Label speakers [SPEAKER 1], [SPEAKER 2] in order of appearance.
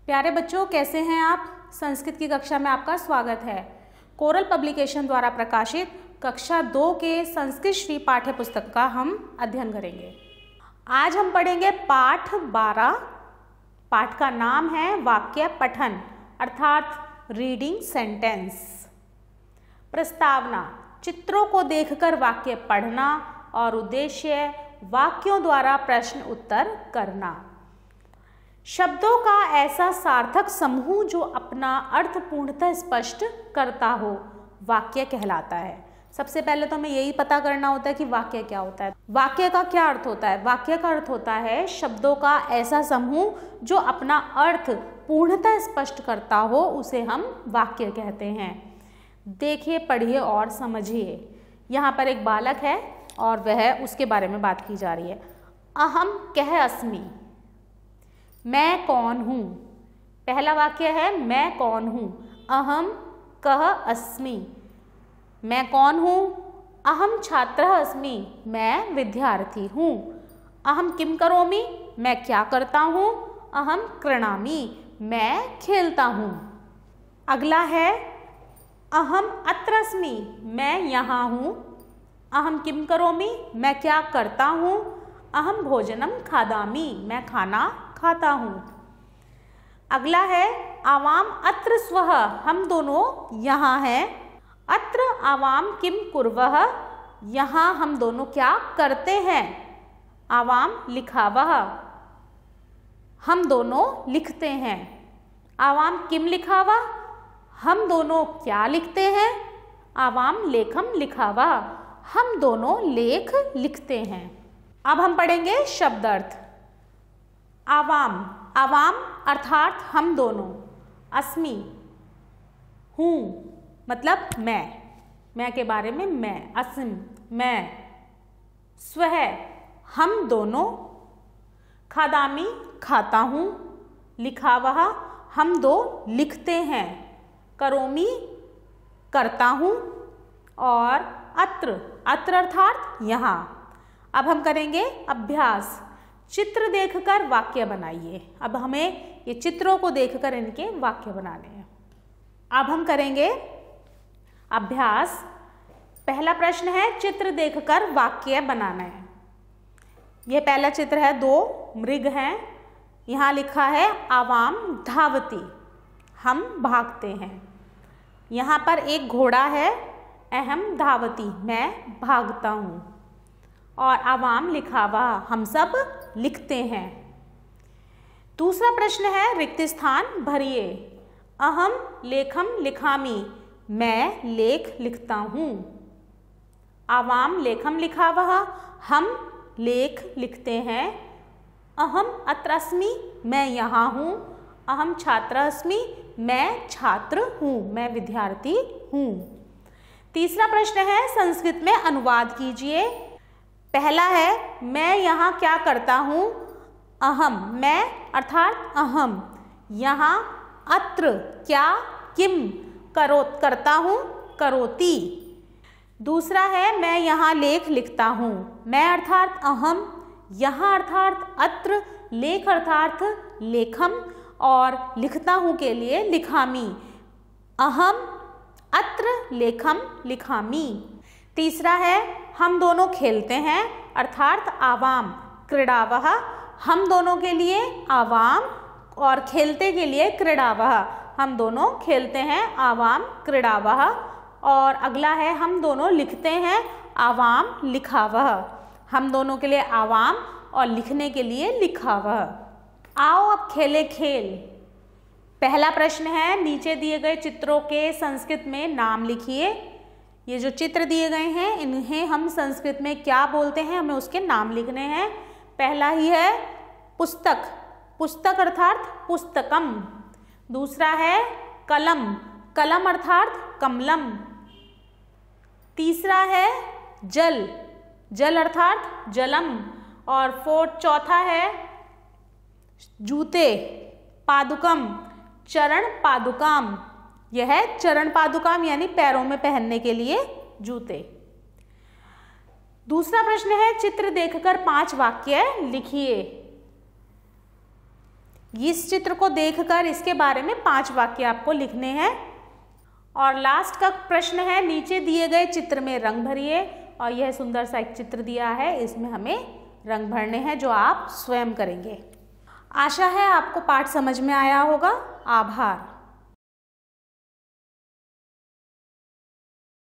[SPEAKER 1] प्यारे बच्चों, कैसे हैं आप? संस्कृत की कक्षा में आपका स्वागत है। कोरल पब्लिकेशन द्वारा प्रकाशित कक्षा 2 के संस्कृत श्री पाठ्य पुस्तक का हम अध्ययन करेंगे। आज हम पढ़ेंगे पाठ 12। पाठ का नाम है वाक्य पठन अर्थात रीडिंग सेंटेंस। प्रस्तावना: चित्रों को देखकर वाक्य पढ़ना और उद्देश्य वाक्यों द्वारा प्रश्न उत्तर करना। शब्दों का ऐसा सार्थक समूह जो अपना अर्थ पूर्णतः स्पष्ट करता हो वाक्य कहलाता है। सबसे पहले तो हमें यही पता करना होता है कि वाक्य क्या होता है। वाक्य का क्या अर्थ होता है? वाक्य का अर्थ होता है शब्दों का ऐसा समूह जो अपना अर्थ पूर्णतः स्पष्ट करता हो, उसे हम वाक्य कहते हैं। देखिए, पढ़िए और समझिए। यहाँ पर एक बालक है और वह उसके बारे में बात की जा रही है। अहम कह अस्मि, मैं कौन हूँ। पहला वाक्य है मैं कौन हूँ। अहम कह अस्मि, मैं कौन हूँ। अहम छात्रः अस्मि, मैं विद्यार्थी हूँ। अहम किम करोमि, मैं क्या करता हूँ। अहम क्रीणामि, मैं खेलता हूँ। अगला है अहम अत्र अस्मि, मैं यहाँ हूँ। अहम किम करोमि, मैं क्या करता हूँ। अहम भोजनम खादामि, मैं खाना खाता हूँ। अगला है आवाम अत्र स्वः, हम दोनों यहाँ हैं। अत्र आवाम किम कुर्वः, यहाँ हम दोनों क्या करते हैं। आवाम लिखावः, हम दोनों लिखते हैं। आवाम किम लिखावा, हम दोनों क्या लिखते हैं। आवाम लेखम लिखावा, हम दोनों लेख लिखते हैं। अब हम पढ़ेंगे शब्द अर्थ। आवाम, आवाम अर्थात हम दोनों। अस्मि, हूँ मतलब मैं के बारे में मैं। अस्म, मैं। स्वः, हम दोनों। खादामि, खाता हूँ। लिखावः, हम दो लिखते हैं। करोमि, करता हूँ। और अत्र, अत्र अर्थात यहाँ। अब हम करेंगे अभ्यास। चित्र देखकर वाक्य बनाइए। अब हमें ये चित्रों को देखकर इनके वाक्य बनाने हैं। अब हम करेंगे अभ्यास। पहला प्रश्न है चित्र देखकर वाक्य बनाना है। यह पहला चित्र है, 2 मृग हैं। यहाँ लिखा है आवाम धावती, हम भागते हैं। यहाँ पर एक घोड़ा है, अहम धावती, मैं भागता हूँ। और आवाम लिखावा, हम सब लिखते हैं। दूसरा प्रश्न है रिक्त स्थान भरिए। अहम लेखम लिखामि, मैं लेख लिखता हूँ। आवाम लेखम लिखावः, हम लेख लिखते हैं। अहम अत्र अस्मि, मैं यहाँ हूँ। अहम छात्र अस्मि, मैं छात्र हूँ, मैं विद्यार्थी हूँ। तीसरा प्रश्न है संस्कृत में अनुवाद कीजिए। पहला है मैं यहाँ क्या करता हूँ। अहम, मैं अर्थात अहम। यहाँ अत्र क्या, किम करता हूँ, करोति। दूसरा है मैं यहाँ लेख लिखता हूँ। मैं अर्थात अहम, यहाँ अर्थात अत्र, लेख अर्थात लेखम और लिखता हूँ के लिए लिखामि। अहम अत्र लेखम लिखामि। तीसरा है हम दोनों खेलते हैं अर्थात आवाम क्रीडावः, हम दोनों के लिए आवाम और खेलते के लिए क्रीडावः, हम दोनों खेलते हैं आवाम क्रीडावः। और अगला है हम दोनों लिखते हैं आवाम लिखावः, हम दोनों के लिए आवाम और लिखने के लिए लिखावः। आओ अब खेले खेल। पहला प्रश्न है नीचे दिए गए चित्रों के संस्कृत में नाम लिखिए। ये जो चित्र दिए गए हैं इन्हें हम संस्कृत में क्या बोलते हैं, हमें उसके नाम लिखने हैं। पहला ही है पुस्तक, पुस्तक अर्थात पुस्तकम। दूसरा है कलम, कलम अर्थात कमलम। तीसरा है जल, जल अर्थात जलम। और चौथा है जूते, पादुकम, चरण पादुकाम। यह है चरण पादुकाम यानी पैरों में पहनने के लिए जूते। दूसरा प्रश्न है चित्र देखकर 5 वाक्य लिखिए। इस चित्र को देखकर इसके बारे में 5 वाक्य आपको लिखने हैं। और लास्ट का प्रश्न है, नीचे दिए गए चित्र में रंग भरिए। और यह सुंदर सा एक चित्र दिया है, इसमें हमें रंग भरने हैं जो आप स्वयं करेंगे। आशा है आपको पाठ समझ में आया होगा। आभार।